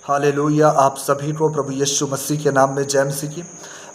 Hallelujah. आप सभी को प्रभु यीशु मसीह के नाम में जय मसीह की।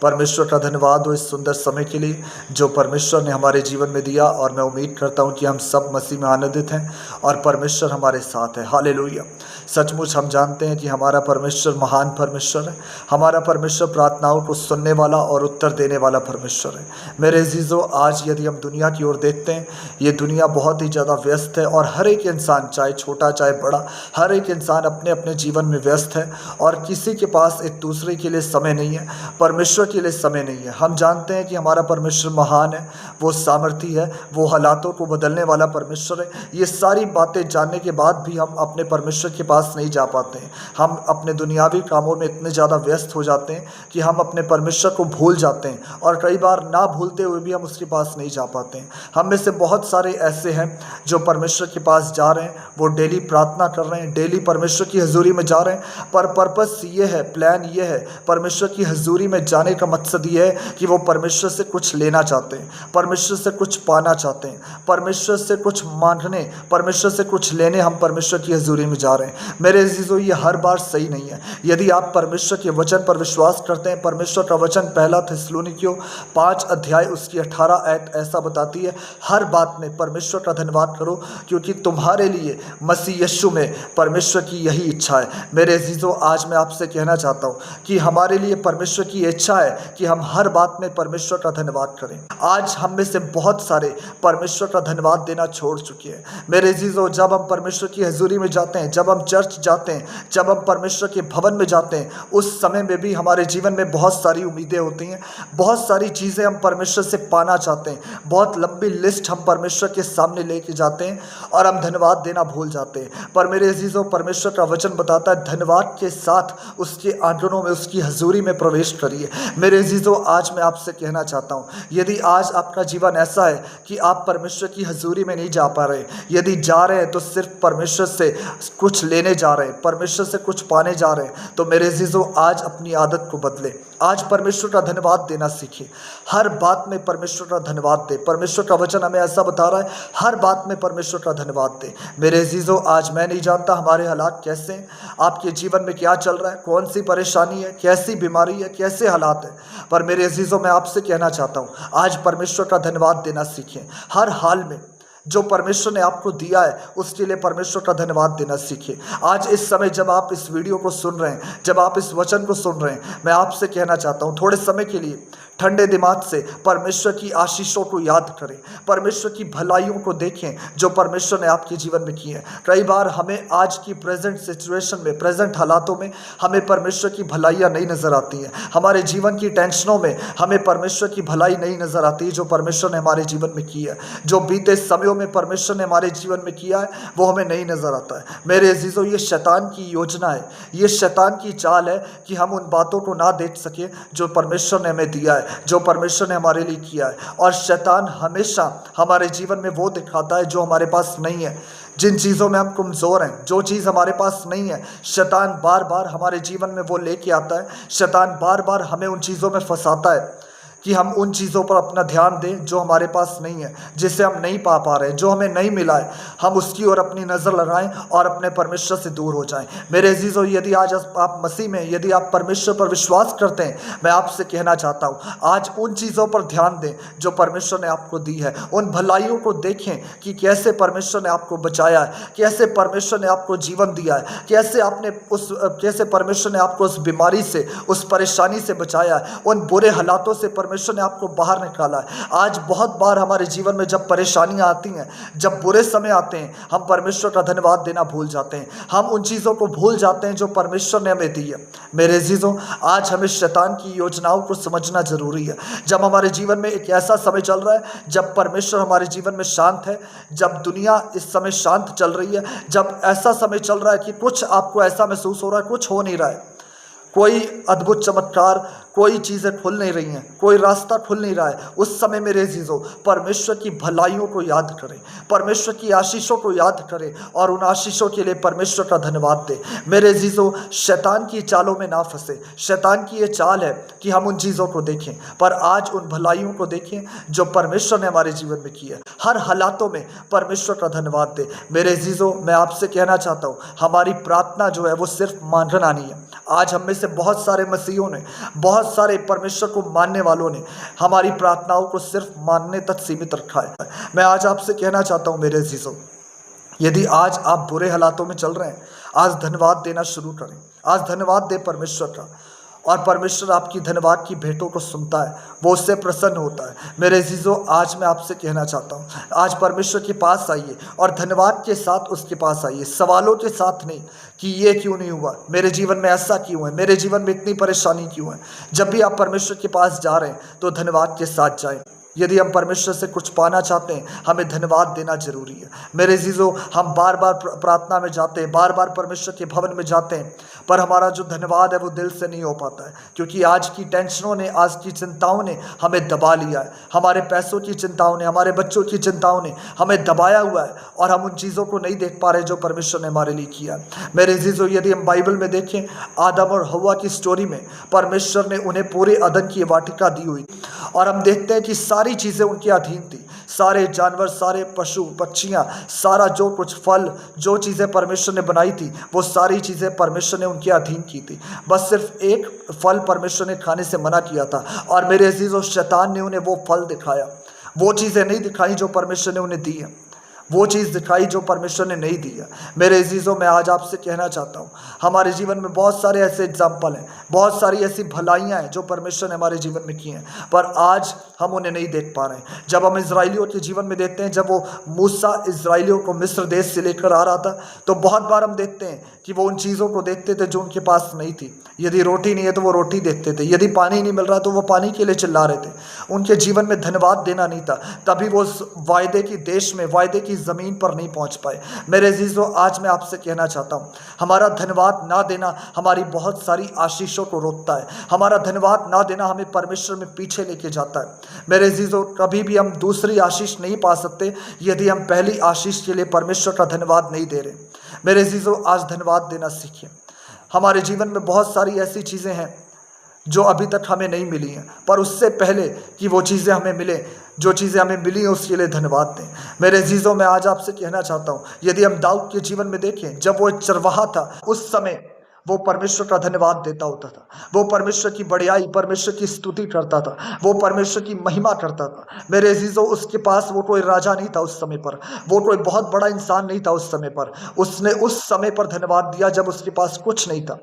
परमेश्वर का धन्यवाद हो इस सुंदर समय के लिए जो परमेश्वर ने हमारे जीवन में दिया, और मैं उम्मीद करता हूं कि हम सब मसीह में आनंदित हैं और परमेश्वर हमारे साथ है। हालेलुया। सचमुच हम जानते हैं कि हमारा परमेश्वर महान परमेश्वर है। हमारा परमेश्वर प्रार्थनाओं को सुनने वाला और उत्तर देने वाला परमेश्वर है। मेरे अजीजों, आज यदि हम दुनिया की ओर देखते हैं, ये दुनिया बहुत ही ज़्यादा व्यस्त है और हर एक इंसान, चाहे छोटा चाहे बड़ा, हर एक इंसान अपने अपने जीवन में व्यस्त है और किसी के पास एक दूसरे के लिए समय नहीं है, परमेश्वर के लिए समय नहीं है। हम जानते हैं कि हमारा परमेश्वर महान है, वो सामर्थी है, वो हालातों को बदलने वाला परमेश्वर है। ये सारी बातें जानने के बाद भी हम अपने परमेश्वर के पास नहीं जा पाते हैं। हम अपने दुनियावी कामों में इतने ज़्यादा व्यस्त हो जाते हैं कि हम अपने परमेश्वर को भूल जाते हैं, और कई बार ना भूलते हुए भी हम उसके पास नहीं जा पाते हैं। हम में से बहुत सारे ऐसे हैं जो परमेश्वर के पास जा रहे हैं, वो डेली प्रार्थना कर रहे हैं, डेली परमेश्वर की हजूरी में जा रहे हैं, पर पर्पस ये है, प्लान ये है, परमेश्वर की हजूरी में जाने का मकसद ये है कि वो परमेश्वर से कुछ लेना चाहते हैं, परमेश्वर से कुछ पाना चाहते हैं, परमेश्वर से कुछ मांगने, परमेश्वर से कुछ लेने हम परमेश्वर की हजूरी में जा रहे हैं। मेरे अजीजों, ये हर बार सही नहीं है। यदि आप परमेश्वर के वचन पर विश्वास करते हैं, परमेश्वर का वचन 1 थिस्सलुनीकियों 5 अध्याय उसकी 18 आयत ऐसा बताती है, हर बात में परमेश्वर का धन्यवाद करो क्योंकि तुम्हारे लिए मसीह यीशु में परमेश्वर की यही इच्छा है। मेरे अजीजों, आज मैं आपसे कहना चाहता हूँ कि हमारे लिए परमेश्वर की इच्छा है कि हम हर बात में परमेश्वर का धन्यवाद करें। आज हम में से बहुत सारे परमेश्वर का धन्यवाद देना छोड़ चुके हैं। मेरे अजीजों, जब हम परमेश्वर की हजूरी में जाते हैं, जब हम चर्च जाते हैं, जब हम परमेश्वर के भवन में जाते हैं, उस समय में भी हमारे जीवन में बहुत सारी उम्मीदें होती हैं, बहुत सारी चीज़ें हम परमेश्वर से पाना चाहते हैं, बहुत लंबी लिस्ट हम परमेश्वर के सामने लेके जाते हैं और हम धन्यवाद देना भूल जाते हैं। पर मेरे अजीजों, परमेश्वर का वचन बताता है धन्यवाद के साथ उसके आंगनों में, उसकी हजूरी में प्रवेश करिए। मेरे अजीजों, आज मैं आपसे कहना चाहता हूँ, यदि आज आपका जीवन ऐसा है कि आप परमेश्वर की हजूरी में नहीं जा पा रहे, यदि जा रहे हैं तो सिर्फ परमेश्वर से कुछ लेने जा रहे हैं, परमेश्वर से कुछ पाने जा रहे हैं, तो मेरे अजीजों, आज अपनी आदत को बदले। आज परमेश्वर का धन्यवाद देना सीखिए। हर बात में परमेश्वर का धन्यवाद दे। परमेश्वर का वचन हमें ऐसा बता रहा है, हर बात में परमेश्वर का धन्यवाद दे। मेरे अजीजों, आज मैं नहीं जानता हमारे हालात कैसे हैं, आपके जीवन में क्या चल रहा है, कौन सी परेशानी है, कैसी बीमारी है, कैसे हालात है, पर मेरे अजीजों, मैं आपसे कहना चाहता हूँ, आज परमेश्वर का धन्यवाद देना सीखें। हर हाल में जो परमेश्वर ने आपको दिया है उसके लिए परमेश्वर का धन्यवाद देना सीखिए। आज इस समय जब आप इस वीडियो को सुन रहे हैं, जब आप इस वचन को सुन रहे हैं, मैं आपसे कहना चाहता हूँ, थोड़े समय के लिए ठंडे दिमाग से परमेश्वर की आशीषों को याद करें, परमेश्वर की भलाइयों को देखें जो परमेश्वर ने आपके जीवन में की है। कई बार हमें आज की प्रेजेंट सिचुएशन में, प्रेजेंट हालातों में हमें परमेश्वर की भलाइयाँ नहीं नज़र आती हैं। हमारे जीवन की टेंशनों में हमें परमेश्वर की भलाई नहीं नज़र आती जो परमेश्वर ने हमारे जीवन में की है। जो बीते समयों में परमेश्वर ने हमारे जीवन में किया है वो हमें नहीं नज़र आता है। मेरे अजीज़ों, ये शैतान की योजना है, ये शैतान की चाल है कि हम उन बातों को ना देख सके जो परमेश्वर ने हमें दिया है, जो परमेश्वर ने हमारे लिए किया है। और शैतान हमेशा हमारे जीवन में वो दिखाता है जो हमारे पास नहीं है, जिन चीज़ों में हम कमज़ोर हैं, जो चीज़ हमारे पास नहीं है, शैतान बार बार हमारे जीवन में वो लेके आता है। शैतान बार बार हमें उन चीज़ों में फंसाता है कि हम उन चीज़ों पर अपना ध्यान दें जो हमारे पास नहीं है, जिसे हम नहीं पा पा रहे, जो हमें नहीं मिला है, हम उसकी ओर अपनी नज़र लगाएं और अपने परमेश्वर से दूर हो जाएं। मेरे अजीज़ों, यदि आज आप मसीह में, यदि आप परमेश्वर पर विश्वास करते हैं, मैं आपसे कहना चाहता हूँ, आज उन चीज़ों पर ध्यान दें जो परमेश्वर ने आपको दी है। उन भलाइयों को देखें कि कैसे परमेश्वर ने आपको बचाया है, कैसे परमेश्वर ने आपको जीवन दिया है, कैसे परमेश्वर ने आपको उस बीमारी से, उस परेशानी से बचाया है, उन बुरे हालातों से परमेश्वर ने आपको बाहर निकाला है। आज बहुत बार हमारे जीवन में जब परेशानियां आती हैं, जब बुरे समय आते हैं, हम परमेश्वर का धन्यवाद देना भूल जाते हैं। हम उन चीज़ों को भूल जाते हैं जो परमेश्वर ने हमें दी है। मेरे अजीजों, आज हमें शैतान की योजनाओं को समझना जरूरी है। जब हमारे जीवन में एक ऐसा समय चल रहा है जब परमेश्वर हमारे जीवन में शांत है, जब दुनिया इस समय शांत चल रही है, जब ऐसा समय चल रहा है कि कुछ आपको ऐसा महसूस हो रहा है कुछ हो नहीं रहा है, कोई अद्भुत चमत्कार, कोई चीज़ें खुल नहीं रही हैं, कोई रास्ता खुल नहीं रहा है, उस समय मेरे अजीजों परमेश्वर की भलाइयों को याद करें, परमेश्वर की आशीषों को याद करें और उन आशीषों के लिए परमेश्वर का धन्यवाद दें। मेरे अजीजों, शैतान की चालों में ना फंसे। शैतान की ये चाल है कि हम उन चीज़ों को देखें, पर आज उन भलाइयों को देखें जो परमेश्वर ने हमारे जीवन में की है। हर हालातों में परमेश्वर का धन्यवाद दें। मेरे अजीजों, मैं आपसे कहना चाहता हूँ, हमारी प्रार्थना जो है वो सिर्फ मानना नहीं है। आज हम में से बहुत सारे मसीहों ने, बहुत सारे परमेश्वर को मानने वालों ने हमारी प्रार्थनाओं को सिर्फ मानने तक सीमित रखा है। मैं आज आपसे कहना चाहता हूं मेरे अजीजों, यदि आज आप बुरे हालातों में चल रहे हैं, आज धन्यवाद देना शुरू करें। आज धन्यवाद दें परमेश्वर का, और परमेश्वर आपकी धन्यवाद की भेंटों को सुनता है, वो उससे प्रसन्न होता है। मेरे अजीजों, आज मैं आपसे कहना चाहता हूँ, आज परमेश्वर के पास आइए और धन्यवाद के साथ उसके पास आइए, सवालों के साथ नहीं कि ये क्यों नहीं हुआ, मेरे जीवन में ऐसा क्यों है, मेरे जीवन में इतनी परेशानी क्यों है। जब भी आप परमेश्वर के पास जा रहे हैं तो धन्यवाद के साथ जाएं। यदि हम परमेश्वर से कुछ पाना चाहते हैं, हमें धन्यवाद देना जरूरी है। मेरे अजीजों, हम बार बार प्रार्थना में जाते हैं, बार बार परमेश्वर के भवन में जाते हैं, पर हमारा जो धन्यवाद है वो दिल से नहीं हो पाता है, क्योंकि आज की टेंशनों ने, आज की चिंताओं ने हमें दबा लिया है। हमारे पैसों की चिंताओं ने, हमारे बच्चों की चिंताओं ने हमें दबाया हुआ है, और हम उन चीज़ों को नहीं देख पा रहे जो परमेश्वर ने हमारे लिए किया। मेरे अजीजों, यदि हम बाइबल में देखें, आदम और हव्वा की स्टोरी में परमेश्वर ने उन्हें पूरे अदन की वाटिका दी हुई, और हम देखते हैं कि सारी चीज़ें उनके अधीन थी। सारे जानवर, सारे पशु पक्षियाँ, सारा जो कुछ फल, जो चीज़ें परमेश्वर ने बनाई थी, वो सारी चीज़ें परमेश्वर ने उनके अधीन की थी। बस सिर्फ एक फल परमेश्वर ने खाने से मना किया था, और मेरे अजीजों, शैतान ने उन्हें वो फल दिखाया, वो चीज़ें नहीं दिखाई जो परमेश्वर ने उन्हें दी है, वो चीज़ दिखाई जो परमेश्वर ने नहीं दी है। मेरे अजीजों, मैं आज आपसे कहना चाहता हूँ, हमारे जीवन में बहुत सारे ऐसे एग्जाम्पल हैं, बहुत सारी ऐसी भलाइयाँ हैं जो परमेश्वर ने हमारे जीवन में की हैं, पर आज हम उन्हें नहीं देख पा रहे हैं। जब हम इजराइलियों के जीवन में देखते हैं, जब वो मूसा इजराइलियों को मिस्र देश से लेकर आ रहा था, तो बहुत बार हम देखते हैं कि वो उन चीज़ों को देखते थे जो उनके पास नहीं थी। यदि रोटी नहीं है तो वो रोटी देखते थे, यदि पानी नहीं मिल रहा तो वो पानी के लिए चिल्ला रहे थे। उनके जीवन में धन्यवाद देना नहीं था, तभी वो वायदे की देश में, वायदे की ज़मीन पर नहीं पहुंच पाए। मेरे अजीजों, आज मैं आपसे कहना चाहता हूं, हमारा धन्यवाद ना देना हमारी बहुत सारी आशीषों को रोकता है। हमारा धन्यवाद ना देना हमें परमेश्वर में पीछे लेके जाता है। मेरे अजीजों, कभी भी हम दूसरी आशीष नहीं पा सकते यदि हम पहली आशीष के लिए परमेश्वर का धन्यवाद नहीं दे रहे। मेरे अजीजों, आज धन्यवाद देना सीखें। हमारे जीवन में बहुत सारी ऐसी चीज़ें हैं जो अभी तक हमें नहीं मिली हैं, पर उससे पहले कि वो चीज़ें हमें मिले, जो चीज़ें हमें मिली हैं उसके लिए धन्यवाद दें। मेरे अजीजों, मैं आज आपसे कहना चाहता हूँ, यदि हम दाऊद के जीवन में देखें, जब वो एक चरवाहा था, उस समय वो परमेश्वर का धन्यवाद देता होता था, वो परमेश्वर की बढ़ियाई, परमेश्वर की स्तुति करता था, वो परमेश्वर की महिमा करता था। मेरे अजीजों, उसके पास वो कोई राजा नहीं था उस समय पर, वो कोई बहुत बड़ा इंसान नहीं था उस समय पर, उसने उस समय पर धन्यवाद दिया जब उसके पास कुछ नहीं था।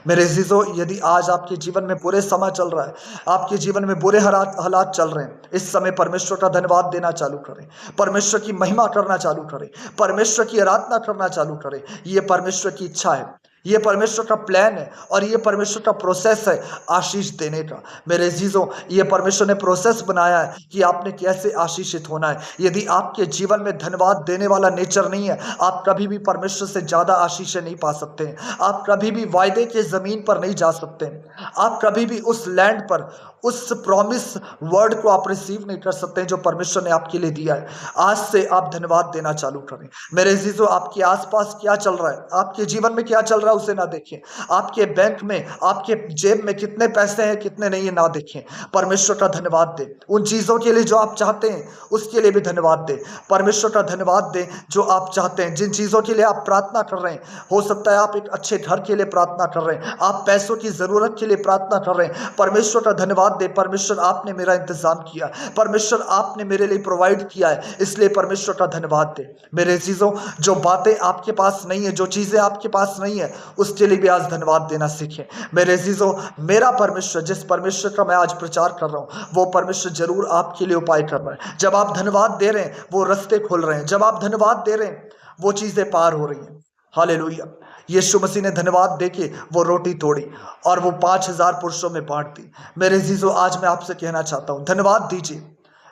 मेरे अजीजों, यदि आज आपके जीवन में बुरे समय चल रहा है, आपके जीवन में बुरे हालात चल रहे हैं, इस समय परमेश्वर का धन्यवाद देना चालू करें, परमेश्वर की महिमा करना चालू करें, परमेश्वर की आराधना करना चालू करें। ये परमेश्वर की इच्छा है, ये परमेश्वर का प्लान है, और ये परमेश्वर का प्रोसेस है आशीष देने का। मेरे अजीजों, ये परमेश्वर ने प्रोसेस बनाया है कि आपने कैसे आशीषित होना है। यदि आपके जीवन में धन्यवाद देने वाला नेचर नहीं है, आप कभी भी परमेश्वर से ज़्यादा आशीषें नहीं पा सकते हैं। आप कभी भी वायदे के ज़मीन पर नहीं जा सकते हैं। आप कभी भी उस लैंड पर, उस प्रॉमिस वर्ड को आप रिसीव नहीं कर सकते हैं जो परमेश्वर ने आपके लिए दिया है। आज से आप धन्यवाद देना चालू करें। मेरे अजीजों, आपके आसपास क्या चल रहा है, आपके जीवन में क्या चल रहा है, उसे ना देखें। आपके बैंक में, आपके जेब में कितने पैसे हैं, कितने नहीं है, ना देखें। परमेश्वर का धन्यवाद दें। उन चीज़ों के लिए जो आप चाहते हैं उसके लिए भी धन्यवाद दें। परमेश्वर का धन्यवाद दें जो आप चाहते हैं, जिन चीज़ों के लिए आप प्रार्थना कर रहे हैं। हो सकता है आप एक अच्छे घर के लिए प्रार्थना कर रहे हैं, आप पैसों की ज़रूरत के लिए प्रार्थना कर रहे हैं। परमेश्वर का धन्यवाद दे, परमेश्वर आपने मेरा इंतजाम किया, परमेश्वर आपने मेरे लिए प्रोवाइड किया है, इसलिए परमेश्वर का धन्यवाद दे। मेरे अजीजों, जो बातें आपके पास नहीं है, जो चीज़ें आपके पास नहीं है, उसके लिए भी आज धन्यवाद देना सीखें। मेरे अजीजों, मेरा परमेश्वर, जिस परमेश्वर का मैं आज प्रचार कर रहा हूँ, वो परमेश्वर जरूर आपके लिए उपाय कर रहा है। जब आप धन्यवाद दे रहे हैं, वो रास्ते खुल रहे हैं। जब आप धन्यवाद दे रहे हैं, वो चीज़ें पार हो रही हैं। हालेलुया। यीशु मसीह ने धन्यवाद देके वो रोटी तोड़ी और वो 5000 पुरुषों में बांट दी। मेरे अजीजों, आज मैं आपसे कहना चाहता हूँ, धन्यवाद दीजिए।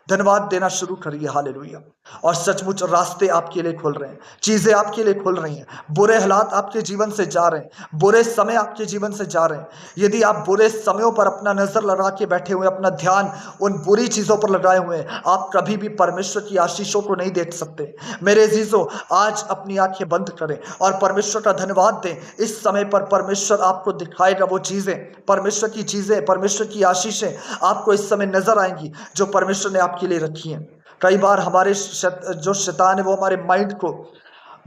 धन्यवाद देना शुरू करिए। हालेलुया। और सचमुच रास्ते आपके लिए खुल रहे हैं, चीजें आपके लिए खुल रही हैं, बुरे हालात आपके जीवन से जा रहे हैं, बुरे समय आपके जीवन से जा रहे हैं। यदि आप बुरे समयों पर अपना नजर लगा के बैठे हुए, अपना ध्यान उन बुरी चीजों पर लगाए हुए हैं, आप कभी भी परमेश्वर की आशीषों को नहीं देख सकते। मेरे अजीजों, आज अपनी आंखें बंद करें और परमेश्वर का धन्यवाद दें। इस समय पर परमेश्वर आपको दिखाएगा वो चीजें, परमेश्वर की चीजें, परमेश्वर की आशीषें आपको इस समय नजर आएंगी जो परमेश्वर ने आपके लिए रखी हैं। कई बार हमारे जो शैतान है वो हमारे माइंड को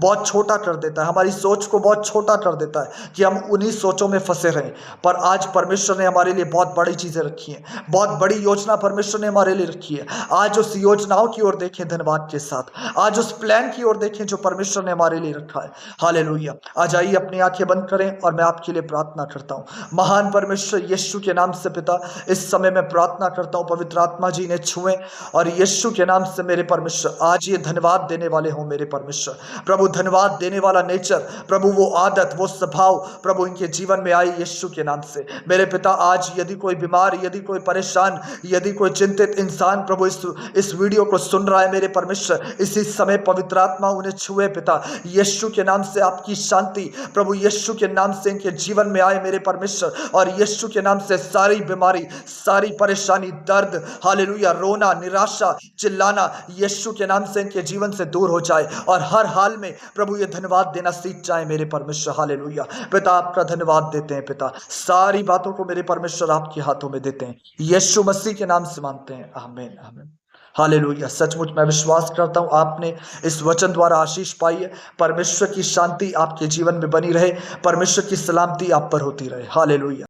बहुत छोटा कर देता है, हमारी सोच को बहुत छोटा कर देता है कि हम उन्हीं सोचों में फंसे रहें। पर आज परमेश्वर ने हमारे लिए बहुत बड़ी चीजें रखी हैं, बहुत बड़ी योजना परमेश्वर ने हमारे लिए रखी है। आज उस योजनाओं की ओर देखें धन्यवाद के साथ, आज उस प्लान की ओर देखें जो परमेश्वर ने हमारे लिए रखा है। हालेलुया। आज आइए अपनी आंखें बंद करें और मैं आपके लिए प्रार्थना करता हूँ। महान परमेश्वर यीशु के नाम से पिता, इस समय मैं प्रार्थना करता हूँ पवित्र आत्मा जी ने छुए और यीशु के नाम से मेरे परमेश्वर आज ये धन्यवाद देने वाले हों। मेरे परमेश्वर प्रभु, धन्यवाद देने वाला नेचर प्रभु, वो आदत, वो स्वभाव प्रभु इनके जीवन में आई यीशु के नाम से। मेरे पिता, आज यदि कोई बीमार, यदि कोई परेशान, यदि कोई चिंतित इंसान प्रभु इस वीडियो को सुन रहा है, मेरे परमेश्वर इसी समय पवित्र आत्मा उन्हें छुए पिता, यीशु के नाम से आपकी शांति प्रभु यीशु के नाम से इनके जीवन में आए मेरे परमेश्वर। और यीशु के नाम से सारी बीमारी, सारी परेशानी, दर्द, हालेलुया, रोना, निराशा, चिल्लाना यीशु के नाम से इनके जीवन से दूर हो जाए और हर हाल में प्रभु ये धन्यवाद देना सीख जाए मेरे परमेश्वर। हालेलुया। पिता, आपका धन्यवाद देते हैं पिता, सारी बातों को मेरे परमेश्वर आपके हाथों में देते हैं, यीशु मसीह के नाम से मांगते हैं, आमीन आमीन। हालेलुया। सचमुच मैं विश्वास करता हूं आपने इस वचन द्वारा आशीष पाई है। परमेश्वर की शांति आपके जीवन में बनी रहे, परमेश्वर की सलामती आप पर होती रहे। हालेलुया।